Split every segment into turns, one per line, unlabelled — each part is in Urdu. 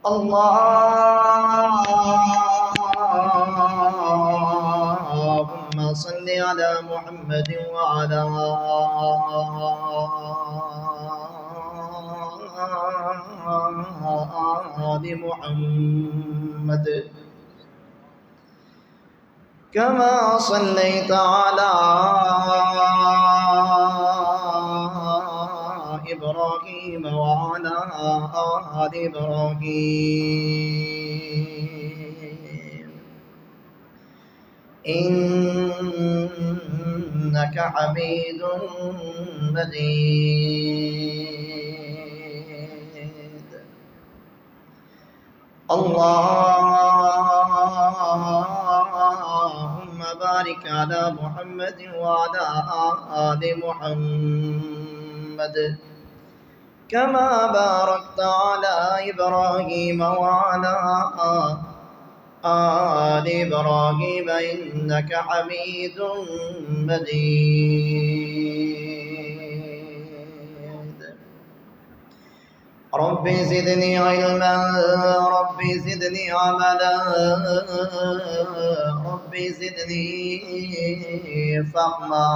اللهم صل على محمد وعلى آل محمد كما صليت على إبراهيم وعلى آل إبراهيم إنك حميد مجيد. اللهم بارك على محمد وعلى آل محمد كما باركت على إبراهيم وعلى آل إبراهيم إنك حميد مجيد. رب زدني علما رب زدني عملا رب زدني فهما.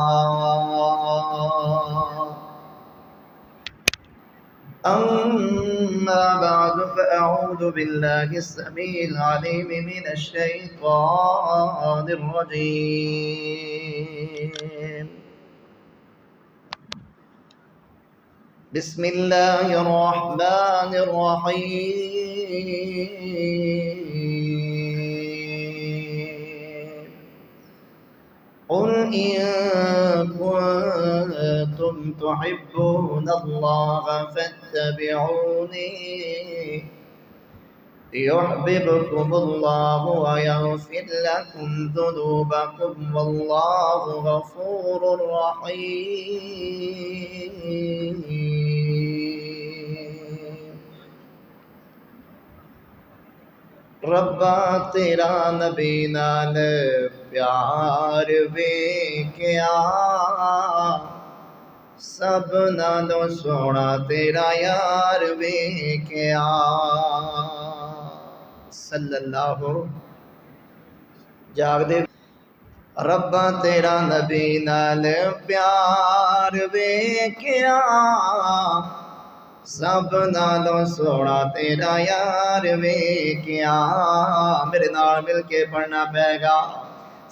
أما بعد فأعوذ بالله السميع العليم من الشيطان الرجيم. بسم الله الرحمن الرحيم. قل إن كنتم تحبون الله فاتبعوني يحببكم الله ويغفر لكم ذنوبكم والله غفور رحيم. ربا تیرا نبی نال پیار ویکھیا سب نالوں سونا تیرا یار ویکھیا صلی اللہ جاگ دے. ربا تیرا نبی نال پیار ویکھیا سب نالوں سونا تیرا یار ویکھیا. میرے نال مل کے پڑھنا پے گا.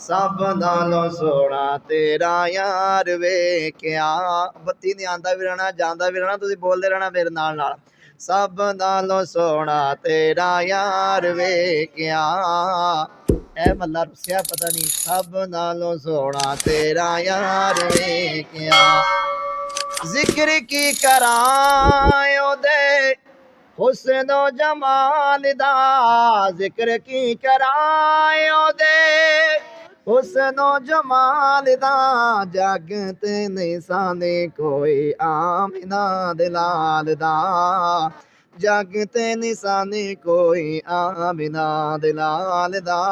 سب نالوں سونا تیرا یار ویکھیا. بتی نہیں آندا بھی رہنا جاندا بھی رہنا تسی بولدے رہنا میرے نال نال. سب نالوں سونا تیرا یار ویکھیا. اے ملا رسیا پتہ نہیں. سب نالوں سونا تیرا یار ویکھیا. ذکر کی کرائیں دے حسن و جمال دا. ذکر کی کرائیں دے حسن و جمال دا. جگ تے نہیں سانے کوئی آمینہ دلال دا. جگ تے نہیں سانے کوئی آمینہ دلال دا.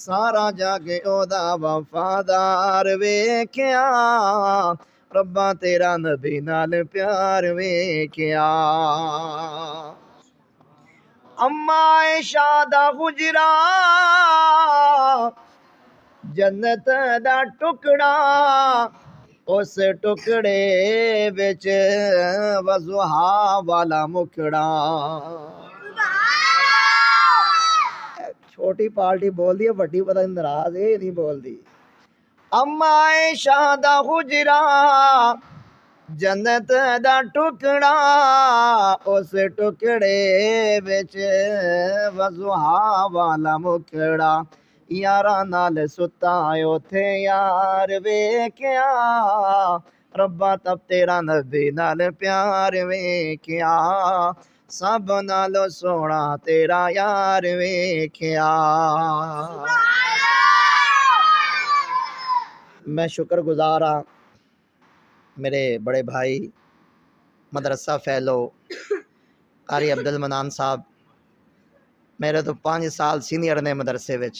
سارا جگ او دا وفادار ویکھیا. ربا تیرا نبی نال پیار ویکھیا. اما عائشہ دا حجرا جنت دا ٹکڑا. اس ٹکڑے وچ وضحا والا مکھڑا. چھوٹی پارٹی بول دی بڑی پتہ نہیں ناراض ہے نہیں بول دی. اما عائشہ دا حجرا جنت دا ٹکڑا. اس ٹکڑے وچ وضحا والا مکھڑا. یاراں نال ستا اوتھے یار ویکھیا. ربا تب تیرا نبی نال پیار ویکھیا. سب نالوں سونا تیرا یار ویکھیا. میں شکر گزار ہاں میرے بڑے بھائی مدرسہ فیلو قاری عبد المنان صاحب. میرے تو 5 سال سینئر نے مدرسے وچ.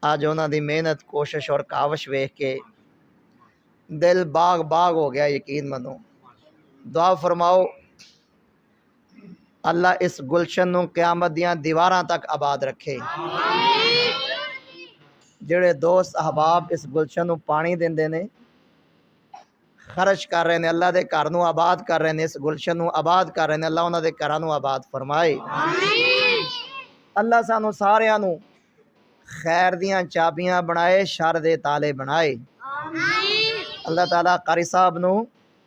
آج انہاں دی محنت کوشش اور کاوش ویکھ کے دل باغ باغ ہو گیا. یقین منو. دعا فرماؤ اللہ اس گلشن نو قیامت دیاں دیواراں تک آباد رکھے۔ جڑے دوست احباب اس گلشن نو پانی دیندے نے، خرچ کر رہے نے، اللہ دے گھر نو آباد کر رہے نے، اس گلشن نو آباد کر رہے نے، اللہ انہاں دے گھراں نو آباد فرمائے۔ اللہ سانو ساریاں نو خیر دیاں چابیاں بنائے، شر دے تالے بنائے۔ اللہ تعالیٰ قاری صاحب نو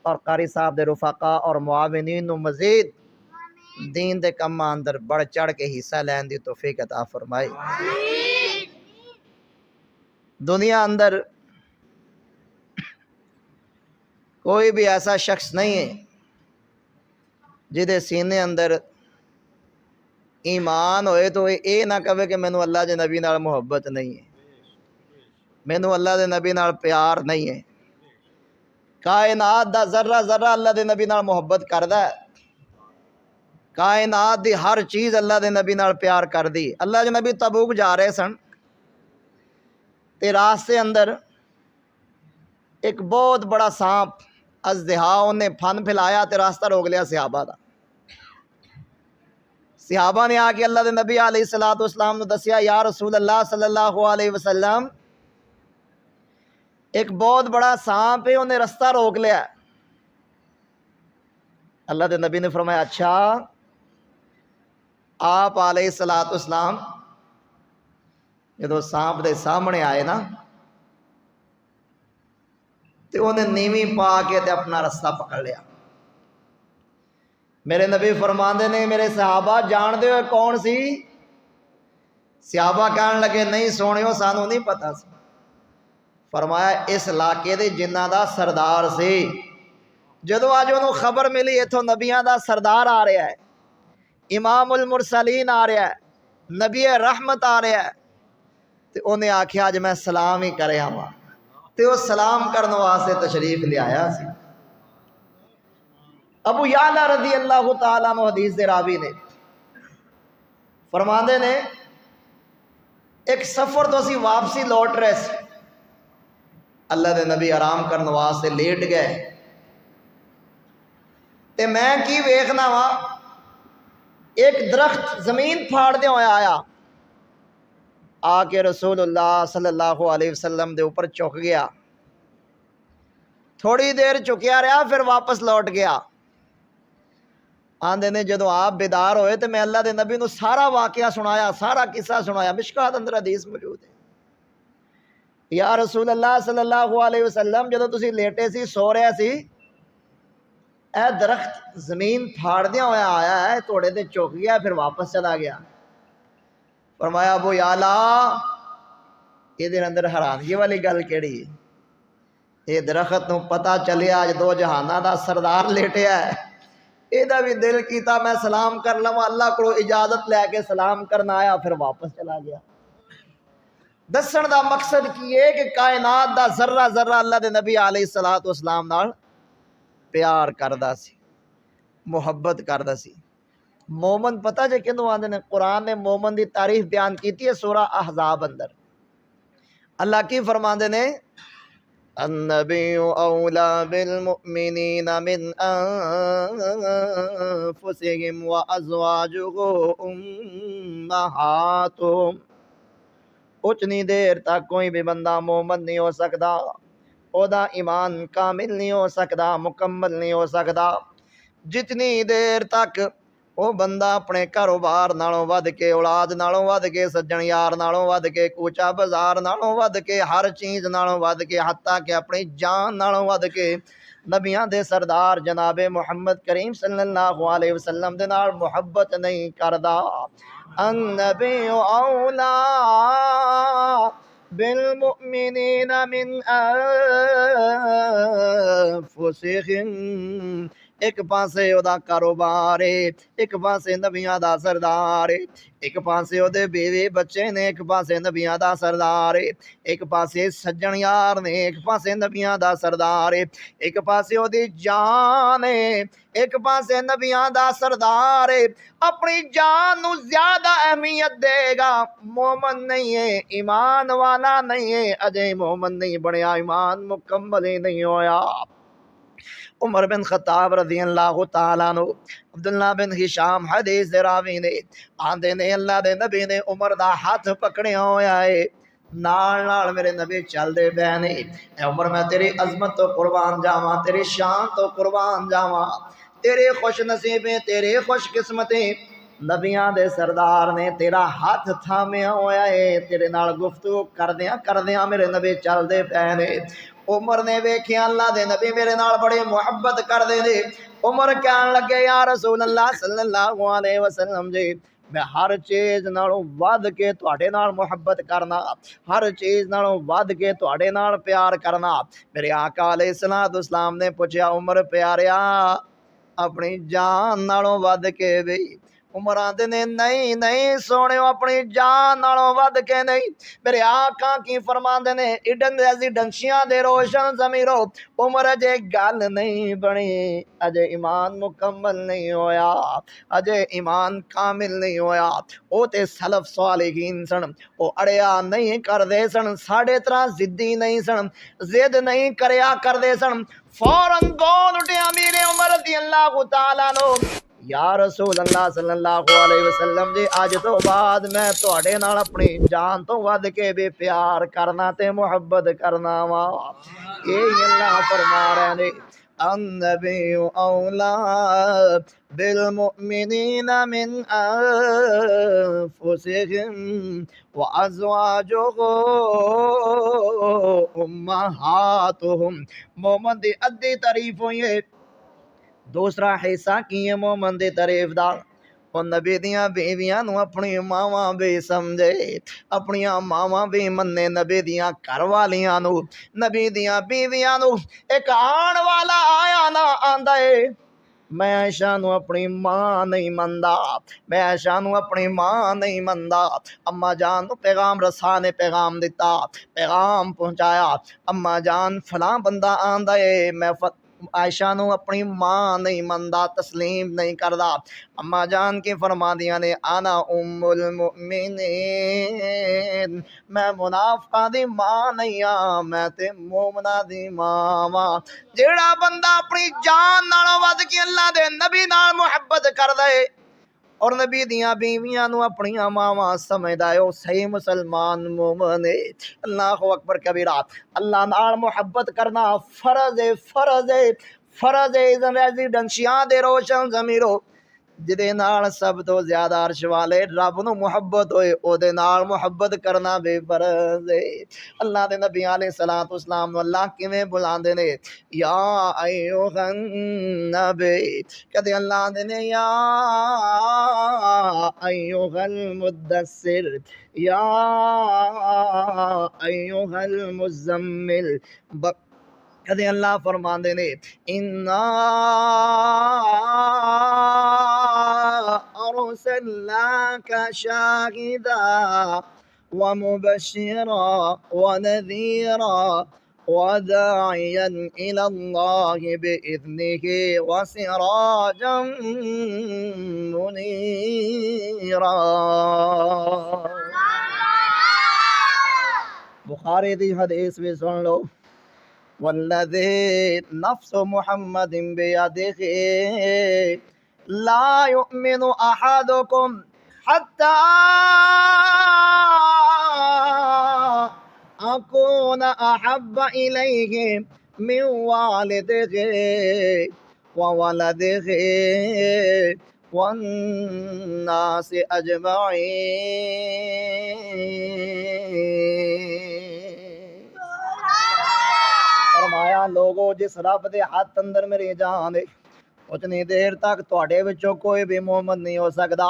اور قاری صاحب دے رفقا اور معاونین نو مزید دین دے کماں اندر بڑھ چڑھ کے حصہ لین دی توفیق عطا فرمائے۔ دنیا اندر کوئی بھی ایسا شخص نہیں ہے جدے سینے اندر ایمان ہوئے تو اے نہ کہے کہ مینوں اللہ دے نبی نال محبت نہیں ہے، مینوں اللہ دے نبی نال پیار نہیں ہے۔ کائنات دا ذرہ ذرہ اللہ دے نبی نال محبت کردا ہے، کائنات دی ہر چیز اللہ دے نبی نال پیار کر دی۔ اللہ دے نبی تبوک جا رہے سن تے راستے اندر ایک بہت بڑا سانپ اژدہا انہیں پھن پھیلایا تے راستہ روک لیا صحابہ دا۔ صحابہ نے آ کے اللہ دے نبی علیہ الصلوۃ والسلام نو دسیا، یا رسول اللہ صلی اللہ علیہ وسلم ایک بہت بڑا سانپ ہے، انہیں رستہ روک لیا۔ اللہ دے نبی نے فرمایا اچھا۔ آپ علیہ الصلوۃ والسلام جدو سانپ دے سامنے آئے نا تے انہیں نیویں پا کے تے اپنا رستہ پکڑ لیا۔ میرے نبی فرماندے نے میرے صحابہ جان دے ہوئے کون سی؟ صحابہ کہنے لگے نہیں سونیو سانو نہیں پتا سی۔ فرمایا اس علاقے دے جنہاں دا سردار سی۔ جدو آج انہوں خبر ملی ایتھوں نبیاں دا سردار آ رہا ہے، امام المرسلین آ رہا ہے، نبی رحمت آ رہا ہے، تے انہیں آکھیا آج میں سلام ہی کرے ہاں، تے وہ سلام کرنے واسطے تشریف لے آیا سی۔ ابو یعلا رضی اللہ تعالیٰ عنہ حدیث دے راوی نے فرماندے نے ایک سفر تو اسی واپسی لوٹ رہے سے، اللہ دے نبی آرام کرنے واسطے لیٹ گئے تے میں کی ویکھنا وا ایک درخت زمین پھاڑ دے ہوئے آیا، آ کے رسول اللہ صلی اللہ علیہ وسلم دے اوپر چک گیا، تھوڑی دیر چکیا رہا پھر واپس لوٹ گیا۔ آندے نے جدو آپ بیدار ہوئے تو میں اللہ دے نبی نو سارا واقعہ سنایا، سارا قصہ سنایا، مشکات اندر حدیث موجود ہے۔ یا رسول اللہ صلی اللہ علیہ وسلم جدو تسی لیٹے سی سو رہے سی، اے درخت زمین پھاڑ دیا ہویا آیا ہے، تھوڑے دے چک گیا پھر واپس چلا گیا۔ فرمایا ابو یعلا یہ دن اندر حیرانگی والی گل کیڑی ہے؟ یہ درخت نو پتہ چلیا آج دو جہانہ دا سردار لیٹیا ہے، ایدہ بھی دل کیتا میں سلام کر لوں، اللہ کو اجازت لے کے سلام کرنا آیا پھر واپس چلا گیا۔ دسن دا مقصد کی ہے کہ کائنات دا ذرہ ذرہ اللہ دے نبی علیہ الصلوۃ والسلام نال پیار کردا سی، محبت کردا سی۔ مومن پتہ جے کنوں آندے نے؟ قرآن نے مومن دی تعریف بیان کیتی ہے سورہ احزاب اندر۔ اللہ کی فرماندے نے النبی اولا بالمؤمنین من انفسهم وازواجہ امہاتہم۔ اتنی دیر تک کوئی بھی بندہ مومن نہیں ہو سکتا، او دا ایمان کامل نہیں ہو سکتا، مکمل نہیں ہو سکتا، جتنی دیر تک وہ بندہ اپنے کاروبار نالوں ود کے، اولاد نالوں ود کے، سجن یار نالوں ود کے، کوچا بازار نالوں ود کے، ہر چیز نالوں ود کے، حتیٰ کہ اپنی جان نالوں ود کے نبیاں دے سردار جناب محمد کریم صلی اللہ علیہ وسلم دے نال محبت نہیں کردا۔ النبی اولا بالمؤمنین من انفسہم۔ ایک پاسے او دا کاروبار ہے، ایک پاسے نبیاں دا سردار ہے، ایک پاسے او دے بیوی بچے نے، ایک پاسے نبیاں دا سردار ہے، ایک پاسے سجن یار نے، ایک پاسے نبیاں دا سردار ہے، ایک پاسے او دی جان ہے، ایک پاسے نبیاں دا سردار ہے۔ اپنی جان نو زیادہ اہمیت دے گا، مومن نہیں ہے، ایمان والا نہیں ہے، اجے مومن نہیں بنیا، ایمان مکمل ہی نہیں ہویا۔ عمر بن خطاب رضی اللہ تعالیٰ عنہ عبداللہ بن ہشام حدیث دے راوی نے آندے نے اللہ دے نبی نے عمر دا ہاتھ پکڑیا ہویا ہے نال نال میرے نبی چل دے پے نے اے عمر میں تیری عظمت تو قربان جاواں تیری شان تو قربان جاواں تیرے خوش نصیبیں تیرے خوش قسمتیں نبیاں دے سردار نے تیرا ہاتھ تھامیا ہویا ہے تیرے نال گفتگو کردیاں میرے نبی چل دے پے نے عمر نے ویکھیا اللہ دے نبی میرے نال بڑی محبت کردے نے عمر کہن لگے یا رسول اللہ صلی اللہ علیہ وسلم جی میں ہر چیز نالوں ود کے تواڈے نال محبت کرنا ہر چیز نالوں ود کے تواڈے نال پیار کرنا میرے آقا علیہ الصلوۃ والسلام نے پوچھا عمر پیاریا اپنی جان نالوں ود کے بھی عمر آندے نے نہیں نہیں سونے اپنی جان نالوں ود کے نہیں میرے آقا کی فرماندے نے اڈن ایسی ڈنشیاں دے روشن ضمیرو عمر اجے گل نہیں بنی اجے ایمان مکمل نہیں ہویا اجے ایمان کامل نہیں ہویا او تے سلف صالحین سن او اڑیا نہیں کردے سن ساڈے طرح ضدی نہیں سن ضد نہیں کریا کردے سن فوراً بول اٹھیا میرے عمر رضی اللہ تعالیٰ عنہ یا رسول اللہ صلی اللہ علیہ وسلم جی اج تو بعد میں تواڈے نال اپنی جان تو ود کے بھی پیار کرنا تے محبت کرنا وا یہ اللہ فرما رہے نے النبی اولا بالمؤمنین من انفسهم وازواجه امہاتهم مومن دی ادھی تعریف ہوئی ہے دوسرا حصہ کی ہے مومن دی تعریف دا او نبی دیاں بیویاں نو اپنی ماواں بھی سمجھے اپنی ماواں بھی مننے نبی دیاں گھر والیاں نو نبی دیاں بیویاں نو ایک آن والا آیا نہ آندا ہے میں عائشہ نو اپنی ماں نہیں مندا میں عائشہ نو اپنی ماں نہیں مندا اما جان نو پیغام رسا نے پیغام دیتا پیغام پہنچایا اما جان فلاں بندہ آندا ہے میں عائشہ نو اپنی ماں نہیں مندا تسلیم نہیں کردا اما جان کی فرما دیاں نے انا ام المؤمنین میں منافقاں دی ماں نہیں ہاں میں تے مومناں دی ماں واں جیڑا بندہ اپنی جان نالوں ود کے اللہ دے نبی نال محبت کردا ہے اور نبی دیاں بیویاں نو اپنی ماواں سمجھدا ہے او صحیح مسلمان مومن ہے اللہ اکبر کبیرہ اللہ نال محبت کرنا فرض ہے فرض ہے فرض ہے ریزیڈنشیاں دے روشن ضمیرو جدے نال سب تو زیادہ عرش والے رب نو محبت ہوئے او دے نال محبت کرنا بے فرض ہے اللہ دے نبی علیہ الصلوۃ والسلام نو اللہ کیویں بلاندے نے یا ایھا النبی کدے اللہ دے نے یا ایھا المدثر یا ایھا المزمل کدے اللہ فرماندے نے انا ارسلناک شاہدا ومبشرا ونذیرا وداعیا الى اللہ بإذنہ وسراجا منیرا بخاری دی حدیث بھی سن لو والذی نفس محمد بیدہ لا یؤمن احدکم حتی اکون احب الیہ من والدہ وولدہ والناس اجمعین فرمایا لوگو جس رب دے ہاتھ اندر میری جان ہے اتنی دیر تک تواڈے وچوں کوئی بھی مومن نہیں ہو سکدا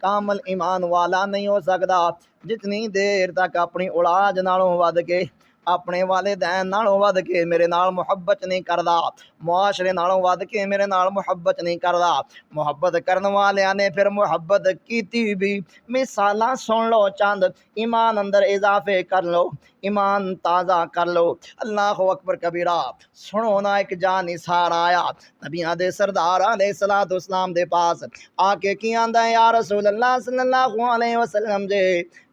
کامل ایمان والا نہیں ہو سکدا جتنی دیر تک اپنی اولاد نالوں ود کے اپنے والدین نالوں ود کے میرے نال محبت نہیں کردا معاشرے نالوں ود کے میرے نال محبت نہیں کردا محبت کرن والیاں نے پھر محبت کیتی بھی مثالاں سن لو چند ایمان اندر اضافے کر لو ایمان تازہ کر لو اللہ اکبر کبیرہ سنو نا ایک جانثار آیا نبیاں دے سردار علیہ الصلوۃ والسلام دے پاس آ کے کی آندا ہے یا رسول اللہ صلی اللہ علیہ وسلم جے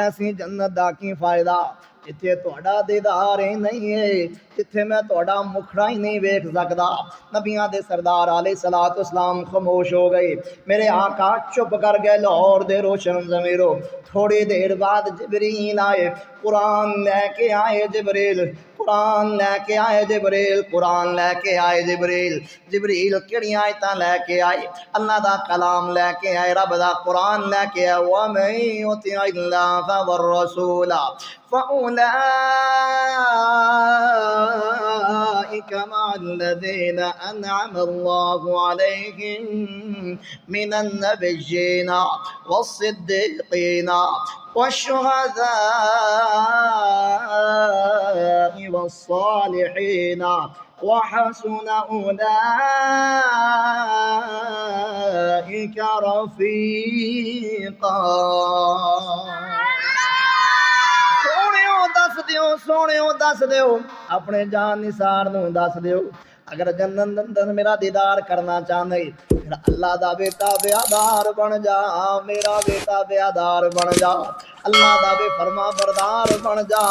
ایسی جنت دا کی فائدہ جتھے تہاڈا دیدار ہی نہیں ہے، جتھے میں تہاڈا مکھڑا ہی نہیں ویکھ سکدا۔ نبیاں دے سردار علیہ الصلوۃ والسلام خاموش ہو گئے، میرے آقا چپ کر گئے۔ لاہور دے روشن ضمیرو تھوڑی دیر بعد جبریل آئے، قرآن لے کے آئے جبریل، قرآن لے کے آئے جبریل، قرآن لے کے آئے جبریل۔ جبریل کیڑی آیتاں لے کے آئے؟ اللہ دا کلام لے کے آئے، رب دا قرآن لے کے آئے۔ وَمَن يُطِعِ اللَّهَ وَالرَّسُولَ فَأُولَٰئِكَ مَعَ الَّذِينَ أَنْعَمَ اللَّهُ عَلَيْهِم مِّنَ النَّبِيِّينَ وَالصِّدِّيقِينَ وَالشُّهَدَاءِ وَالصَّالِحِينَ وَحَسُنَ أُولَٰئِكَ رَفِيقًا۔ سونےو دس دیو اپنے جان نثار نو دس دیو، اگر جنت اندر میرا دیدار کرنا چاہندے پھر اللہ دا بیٹا بیادار بن جا، میرا بیٹا بیادار بن جا، اللہ دا بے فرما بردار بن جا،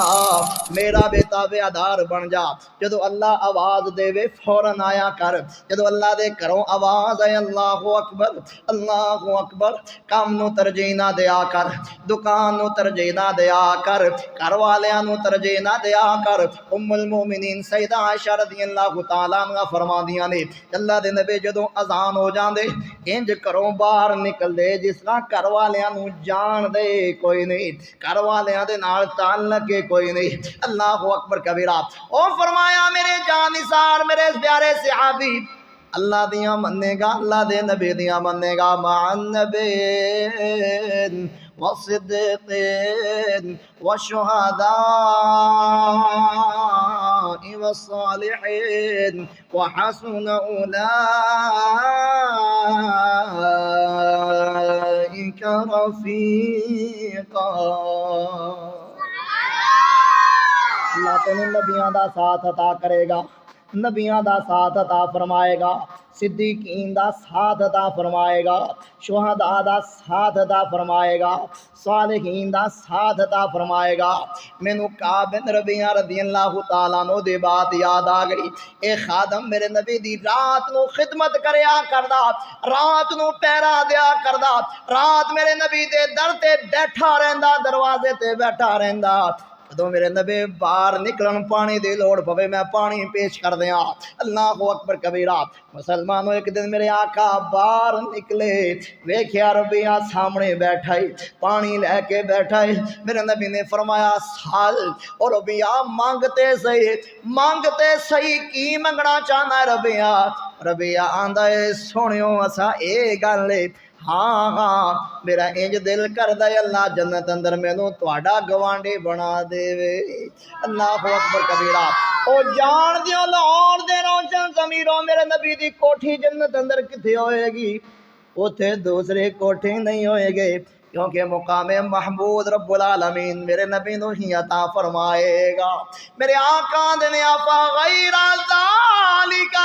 میرا بیٹا بیادار بن جا۔ جدو اللہ آواز دے وے فوراً آیا کر، جدو اللہ دے کروں آواز ہے اللہ اکبر اللہ اکبر، کام نو ترجیح نہ دیا کر، دکان نو ترجیح نہ دیا کر، گھر والیاں نو ترجیح نہ دیا کر۔ ام المومنین سیدہ عائشہ رضی اللہ تعالیٰ عنہ فرماندیاں نے اللہ دے نبی جدو اذان ہو جاندے انج کروں باہر نکل دے جس طرح گھر والیاں نو جان دے کوئی نہیں، گھر والیاں دے نال تعلق کے کوئی نہیں۔ اللہ اکبر کبیرہ۔ او فرمایا میرے جان نثار میرے پیارے صحابی، اللہ دیاں منے گا، اللہ دے نبی دیاں منے گا، مع النبیین والصدیقین والشہداء والصالحین وحسن اولئک رفیقا۔ اللہ تینوں نبیاں دا ساتھ عطا کرے گا، نبیاں دا ساتھ عطا فرمائے گا، صدیقین دا ساتھ عطا فرمائے گا، شہداء دا ساتھ عطا فرمائے گا، صالحین دا ساتھ عطا فرمائے گا۔ مینوں کعب بن ربیعہ رضی اللہ تعالیٰ عنہ دی بات یاد آ گئی، اے خادم میرے نبی دی رات نو خدمت کریا کردا، رات نو پہرا دیا کردا، رات میرے نبی دے در تے بیٹھا رہندا، دروازے تے بیٹھا رہندا۔ جدوں میرے نبی باہر نکلن پانی دی لوڑ پوے میں پانی پیش کر دیاں۔ اللہ اکبر کبیرہ۔ مسلمانوں ایک دن میرے آقا باہر نکلے، ویکھیا ربیعہ سامنے بیٹھا ہے، پانی لے کے بیٹھا ہے۔ میرے نبی نے فرمایا سال، اور ربیعہ مانگتے صحیح کی منگنا چاہنا ہے ربیعہ؟ ربیعہ آندا ہے سونیو اسا اے گل ہے، ہاں میرا انج دل کردا ہے اللہ جنت اندر مینوں تہاڈا گوانڈی بنا دے وے۔ اللہ اکبر کبیرہ۔ او جان دیو لاہور دے روشن ضمیروں میرے نبی دی کوٹھی جنت اندر کتھے ہوئے گی؟ اوتھے دوسرے کوٹھی نہیں ہوئے گے، کیونکہ مقام محمود رب العالمین میرے نبی نو ہی عطا فرمائے گا۔ میرے آقا نے آفا غیر ذالک،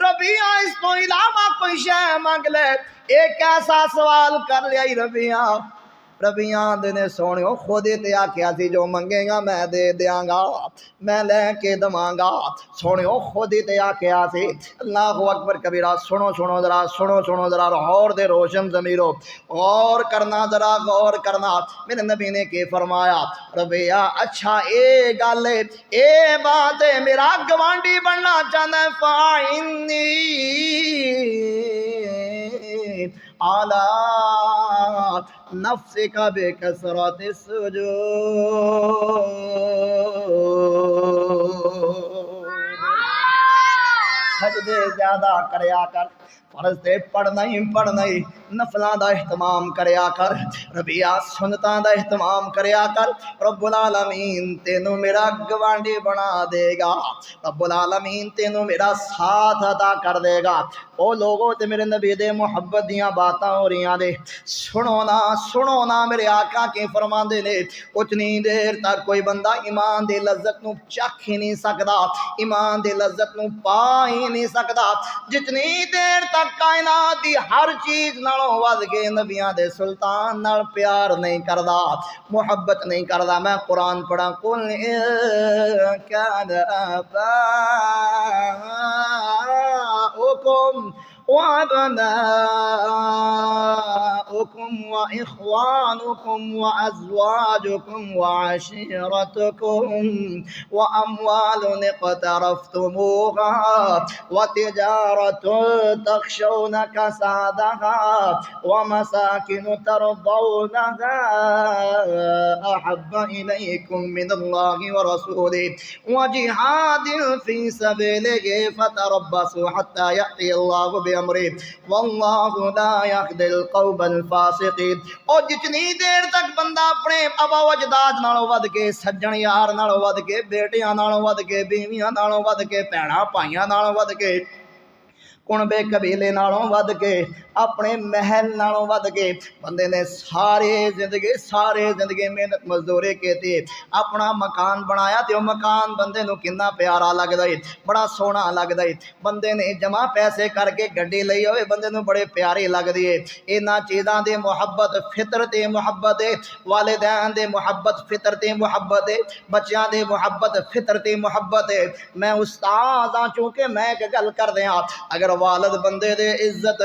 ربیعہ اس کو علاوہ کوئی شے مانگ لے، ایک ایسا سوال کر لیا ربیعہ۔ ربیعہ نے سونیو خود تے آکھیا سی جو منگے گا میں دے دیاں گا، میں لے کے دواں گا، سونیو خود تے آکھیا سی۔ اللہ اکبر کبیرہ۔ سنو ذرا لاہور دے روشن ضمیرو غور کرنا، ذرا غور کرنا، میرے نبی نے کی فرمایا؟ ربیعہ اچھا اے گل ہے، اے بات ہے، میرا گوانڈی بننا چاہنا ہے، فَإِنِّي عَلَى نَفْسِكَ بِكَثْرَةِ السُّجُودِ، سجدے زیادہ کریا کر، فرض تے پڑھنا ہی نفلاں دا اہتمام کریا کر، ربیعہ سنتاں دا اہتمام کریا کر، رب العالمین تینوں میرا گوانڈی بنا دے گا، رب العالمین تینوں میرا ساتھ عطا کر دے گا۔ او لوگوں تے میرے نبی دے محبت دیاں باتاں ہو رہیاں نے، سنو نا میرے آقا کی فرماندے نے، اتنی دیر تک کوئی بندہ ایمان دی لذت نو چکھ ہی نہیں سکدا، ایمان دی لذت نو پا ہی نہیں سکدا، جتنی دیر تک کائنات دی ہر چیز نالوں ود کے نبیاں دے سلطان نال پیار نہیں کردا محبت نہیں کردا میں قرآن پڑھا قل کان آباؤکم وأبناؤكم وإخوانكم وأزواجكم وعشيرتكم وأموال اقترفتموها وتجارة تخشون كسادها ومساكن ترضونها أحب إليكم من الله ورسوله وجهاد في سبيله فتربصوا حتى يأتي الله بأمره والله لا يهدي القوم الفاسقين۔ اور جتنی دیر تک بندہ اپنے ابا و اجداد نالوں ود کے سجن یار نالوں ود کے بیٹیاں نالوں ود کے بیویاں نالوں ود کے بھیناں بھائیاں نالوں ود کے کنبے قبیلے نالوں ود کے اپنے محل نالوں ود کے بندے نے سارے زندگی محنت مزدوری کیتی اپنا مکان بنایا تے وہ مکان بندے نو کنا پیارا لگدا ہے بڑا سونا لگدا ہے بندے نے جمع پیسے کر کے گڈی لئی ہوئے بندے نو بڑے پیاری لگدی ہے انہاں چیزاں دے محبت فطرت محبت ہے والدین دے محبت فطرت محبت ہے بچیاں دے محبت فطرت محبت ہے میں استاد ہاں چونکہ میں ایک گل کر دیاں اگر والد بندے دے عزت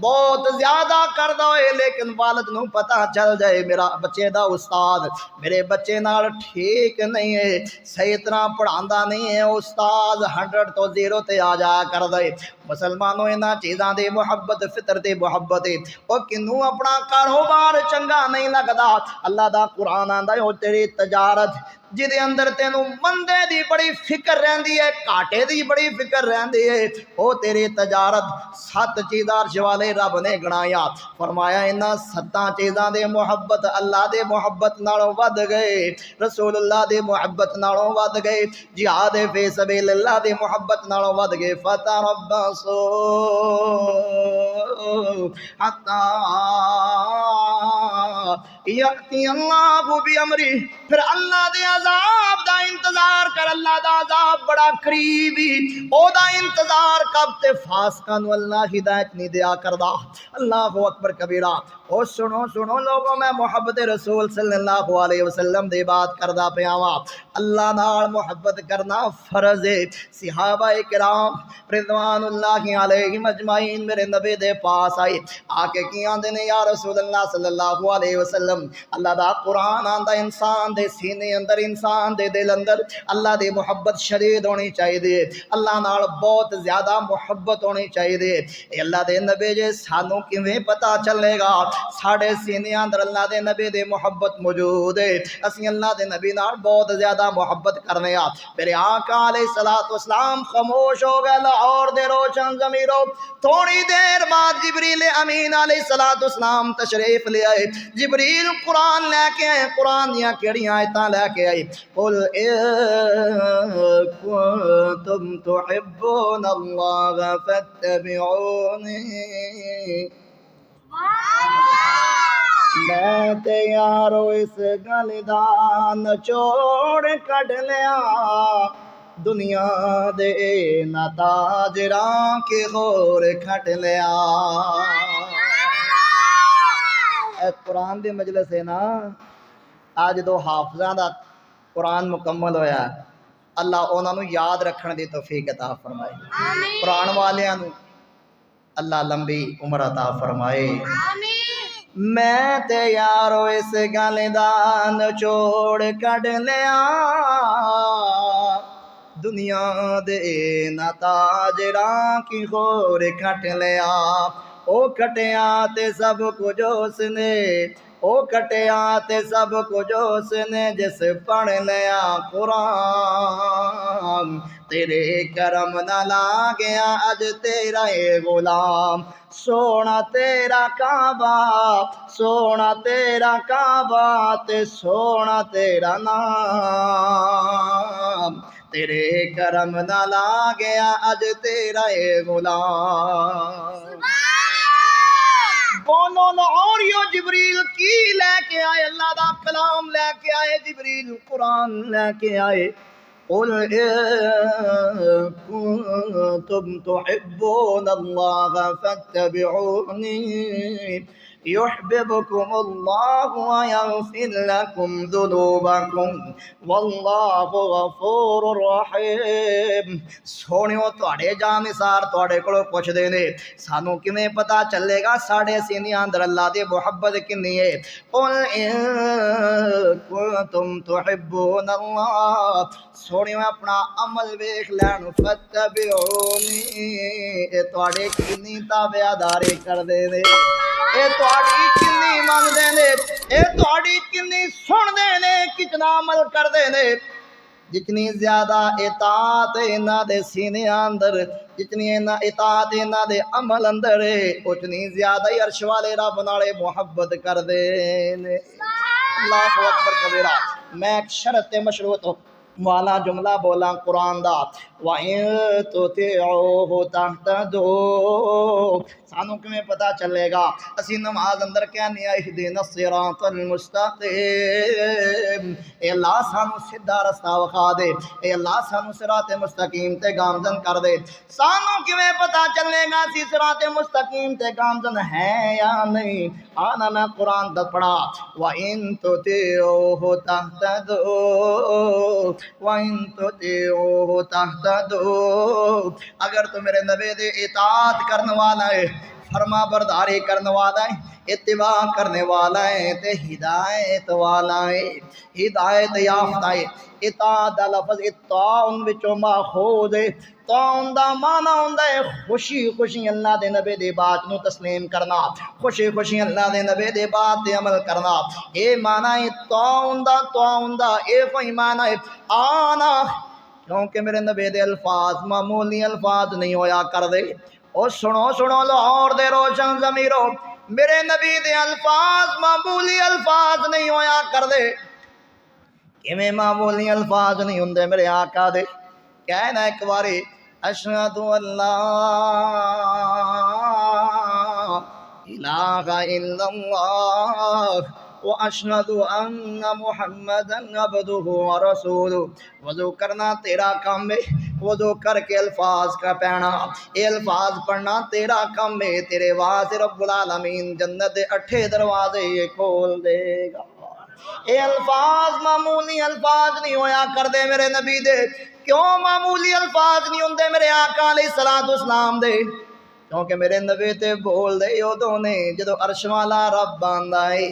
بہت زیادہ کردا ہوئے لیکن والد نو پتہ چل جائے میرا بچے دا استاد میرے بچے نال ٹھیک نہیں ہے صحیح طرح پڑھاندا نہیں ہے استاد 100 تو 0 تے آ جا کردا ہے مسلمانوں انہاں چیزاں دی محبت فطرت محبت او کنوں اپنا کاروبار چنگا نہیں لگدا اللہ دا قرآن آندا ہے او تیری تجارت جدے اندر تینوں مندے دی بڑی فکر رہندی ہے کاٹے دی بڑی فکر رہندی ہے او تیری تجارت 7 چیزاں عرش والے رب نے گنایا فرمایا انہاں 7 چیزاں دے محبت اللہ دے محبت نالوں ود گئے رسول اللہ دے محبت نالوں ود گئے جہاد فی سبیل اللہ دے محبت نالوں ود گئے فتربصوا حتی یأتی اللہ بامرہ پھر اللہ دے عذاب دا انتظار کر اللہ دا عذاب بڑا قریبی او دا انتظار کب تے فاسقاں نو اللہ ہدایت نہیں دیا کردا اللہ اکبر کبیرہ او سنو لوگوں میں محبت رسول صلی اللہ علیہ وسلم دی بات کردا پیا وا اللہ نال محبت کرنا فرض ہے صحابہ کرام رضوان اللہ علیہم اجمعین میرے نبی دے پاس آئے آ کے کی آندے نے یا رسول اللہ صلی اللہ علیہ وسلم اللہ دا قرآن آندا انسان دے سینے اندر انسان دے دل اندر اللہ دی محبت شدید ہونی چاہیے اللہ نال بہت زیادہ محبت ہونی چاہیے اے اللہ دے نبی جے سانوں کیویں پتہ چلے گا ساڑھے سینے اندر اللہ دے نبی دے محبت موجود ہے اسی اللہ دے نبی نال بہت زیادہ محبت کرنے میرے آقا علیہ السلام خاموش ہو گئے لاہور دے روشن ضمیروں تھوڑی دیر بعد جبریل امین علیہ السلام تشریف لے آئے جبریل قرآن لے کے آئے قرآن دیاں کیڑیاں آیتاں لے کے آئے قل ان کنتم تحبون اللہ فاتبعونی میں تے یارو اس گل دا نچوڑ کڈ لیا دنیا دے نتاجراں کے غور کھٹ لیا اے قرآن دی مجلس ہے نا آج 2 حافظاں دا قرآن مکمل ہویا اللہ انہاں نو یاد رکھن دی توفیق عطا فرمائے قرآن والیاں نو اللہ لمبی عمر عطا فرمائے میں تے یارو اس گل دا نچوڑ کڈ لیا دنیا دے نتاجراں کی غور کھٹ لیا او کٹیا تے سب کچھ اس نے او کٹیا تے سب کچھ اس نے جس پڑھ لیا قرآن تیرے کرم نہ لاگیا اج تیرا اے غلام سونا تیرا کعبہ تے سونا تیرا نام تیرے کرم نہ لاگیا اج تیرا اے غلام بولو لاہوریو جبریل کی لے کے آئے اللہ دا کلام لے کے آئے جبریل قرآن لے کے آئے قل إن كنتم تحبون الله فاتبعوني يحببكم الله ويغفر لكم ذنوبكم والله غفور رحيم۔ سونیو تواڈے جانثار تواڈے کولوں پوچھدے نے سانو کیویں پتہ چلے گا ساڈے سینیاں اندر اللہ دی محبت کنی ہے۔ قل ان کنتم تحبون اللہ، سونیو اپنا عمل ویکھ لین فتبعونی، اے تواڈے کنی تابعداری کردے نے، اے تواڈی کنی مندے نے، اے تواڈی کنی سندے نے، کتنا عمل کردے نے۔ جتنی زیادہ اطاعت انہاں دے سینے اندر، جتنی اطاعت انہاں دے عمل اندر ہے، اتنی زیادہ ہی عرش والے رب نال محبت کردے نے۔ اللہ اکبر کبیرہ۔ میں ایک شرط مشروط والا جملہ بولا قرآن دا، وَإِن تُطِيعُوهُ تَهْتَدُوا، سانو کیویں پتہ چلے گا؟ اسی نماز اندر کہنے اہدنا الصراط المستقیم، اے اللہ سانو سیدھا رستہ وکھا دے، اے اللہ سانو صراط مستقیم تے گامزن کر دے۔ سانو کیویں پتہ چلے گا سی صراط مستقیم تے گامزن ہے یا نہیں؟ آنا میں قرآن دا پڑھا، وَإِن تُطِيعُوهُ تَهْتَدُوا، وَإِن تُطِيعُوهُ تَهْتَدُوا، اگر تو میرے نبی دے اطاعت کرنے والا ہے، فرما برداری کرنے والا ہے، اتباع کرنے والا ہے تے ہدایت والا ہے، ہدایت یافتہ ہے۔ اطاعت دا لفظ اطاعن وچوں ماخوذ ہے۔ طاعن دا معنی ہوندا ہے خوشی خوشی اللہ دے نبی دی بات نو تسلیم کرنا، خوشی خوشی اللہ دے نبی دی بات تے عمل کرنا، اے معنی ہے طاعن دا اے کوئی معنی ہے آنا، کیونکہ میرے نبی دے الفاظ معمولی الفاظ نہیں ہویا کر دے۔ او سنو سنو لاہور دے روشن ضمیرو، میرے نبی دے الفاظ معمولی الفاظ نہیں ہویا کر دے۔ کیویں معمولی الفاظ نہیں ہوندے میرے آقا دے؟ کہنا ایک باری اشہد ان لا الہ الا اللہ واشہد ان محمدا عبدہ ورسولہ، وضو کرنا تیرا کام ہے، وضو کر کے الفاظ کا پہنا، یہ الفاظ پڑھنا تیرا کام ہے، تیرے واسطے رب العالمین جنت دے 8 دروازے یہ کھول دے گا۔ اے الفاظ معمولی الفاظ نہیں ہویا کر دے میرے نبی دے۔ کیوں معمولی الفاظ نہیں ہوندے میرے آقا علیہ السلام دے؟ کیونکہ میرے نبی تے بول دے ادوں نے جدو عرش والا رب آندا ہے۔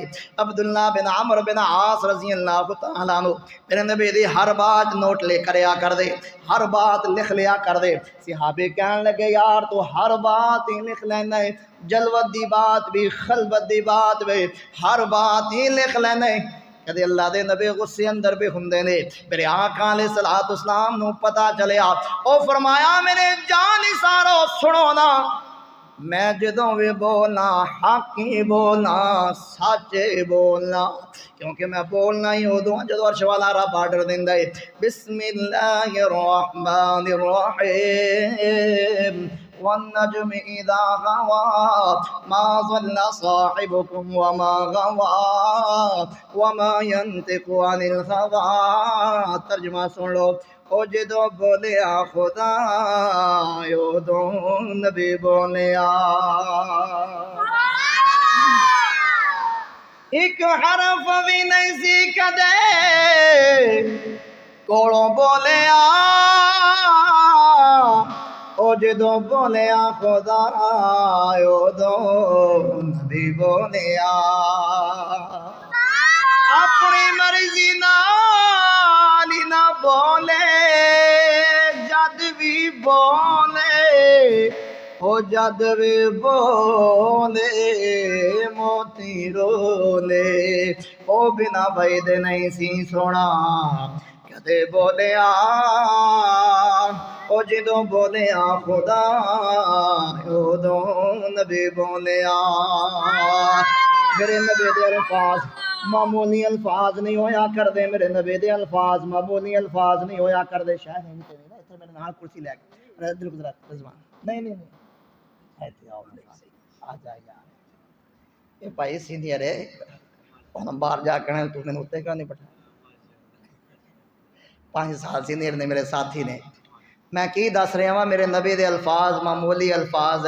عبداللہ بن عمرو بن عاص رضی اللہ تعالیٰ عنہ میرے نبی دی ہر بات نوٹ لے کریا کر دے، ہر بات لکھ لیا کر دے۔ صحابے کہنے لگے یار تو ہر بات ہی لکھ لینا ہے، جلوت دی بات بھی خلوت دی بات بھی ہر بات ہی لکھ لینا ہے۔ کدے اللہ دے نبی غصے اندر بھی ہوندے نے۔ میرے آقا علیہ السلام نو پتہ چلیا، او فرمایا میرے جانی سارو سنو نا، میں جدوں بھی بولنا حق ہی بولنا، سچ بولنا، کیونکہ میں بولنا ہی ادوں جدو عرش والا رب آرڈر دیندا ہے۔ بسم اللہ الرحمن الرحیم والنجم اذا غوا ما ضل صاحبكم وما غوا وما ينطق عن الهوى، ترجمہ سن لو، او جدو بولیا خدا ادو نبی بولیا، ایک حرف بھی نہیں سی کدے کولوں بولیا، او جدو بولیا خدا ادو نبی بولیا، اپنی مرضی نال نہ بولے جد بھی بولے، او جد بھی بولے موتی رولے، او بنا بھائی دے نہیں سی سونا کدے بولیا، او جدوں بولیا خدا ادو نبی بولیا۔ میرے نبی دے الفاظ معمولی الفاظ نہیں ہویا کر دے، میرے نبی دے الفاظ معمولی الفاظ نہیں ہویا کر دے۔ شاید نہیں تے نا اتھے میرے نال کرسی لے کے دل گزرات رضوان نہیں نہیں نہیں ایتھے آؤ آ جا یار، اے بھائی سینئر ہے، ہن باہر جا کے تو میں اوتے کا نہیں بٹھا 5 ਸਾਲ ਸੀਨੀਅਰ ਨੇ ਮੇਰੇ ਸਾਥੀ ਨੇ। ਮੈਂ ਕੀ ਦੱਸ ਰਿਹਾ ਵਾਂ, ਮੇਰੇ ਨਬੀ ਦੇ ਅਲਫਾਜ਼ ਮਾਮੂਲੀ ਅਲਫਾਜ਼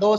2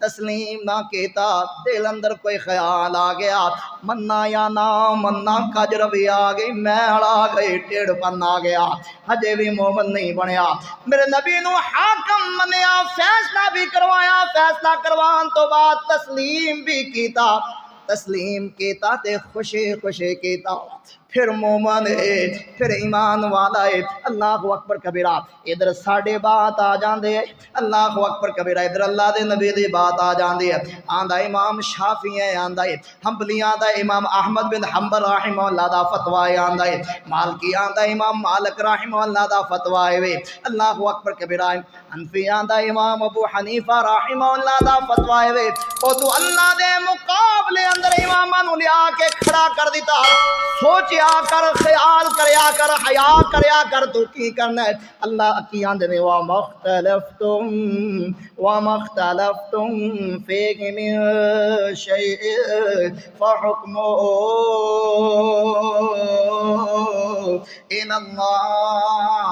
تسلیم نہ کیتا دل اندر کوئی خیال آ گیا مننا یا نہ مننا کجر بھی آ گئی میل آ گئی ٹیڑھ پن آ گیا ہجے بھی مومن نہیں بنیا میرے نبی نو حاکم منیا فیصلہ بھی کروایا فیصلہ کروان تو بعد تسلیم بھی کیتا تسلیم کیتا تے خوشی خوشی کیتا پھر مومن ہے پھر ایمان والا ہے اللہ اکبر کبیرہ ادھر ساڈے بات آ جاندے اللہ اکبر کبیرہ ادھر اللہ دے نبی دی بات آ جاندی ہے آندا امام شافعی ہے آندا ہے حنبلی آندا ہے امام احمد بن حنبل رحمہ اللہ دا فتوی ہے آندا ہے مالکی آندا ہے امام مالک رحمہ اللہ دا فتوی ہے اللہ اکبر کبیرہ حنفی آندا ہے امام ابو حنیفہ رحمہ اللہ دا فتوی ہے او تو اللہ دے مقابلے اندر اماماں نو لیا کے کھڑا کر دیتا سوچیا کر خیال کریا کر حیا کریا کر تو کی کرنا ہے اللہ کی آندے میں وَمَا اخْتَلَفْتُمْ فِيهِ مِن شَيْءٍ فَحُكْمُهُ إِلَى اللَّهِ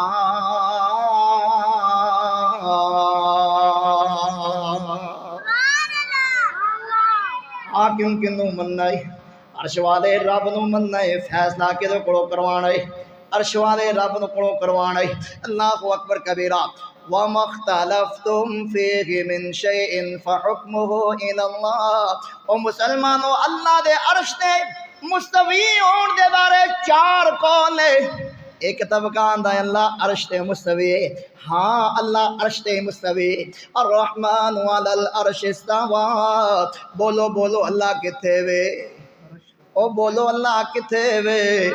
حاکم کنوں مننا ہے عرش والے رب نو مننا ہے فیصلہ کدے کولوں کروانا ہے عرش والے رب نو کولوں کروانا ہے اللہ اکبر کبیرہ وَمَا اخْتَلَفْتُمْ فِيهِ مِن شَيْءٍ فَحُكْمُهُ إِلَى اللَّهِ او مسلمانوں اللہ دے عرش تے مستوی ہون دے بارے چار قول ہے ایک طبقہ آندا ہے اللہ عرش تے مستوی ہے ہاں اللہ عرش تے مستوی الرحمن علی العرش استوى بولو بولو اللہ کتے وے او بولو اللہ کتے وے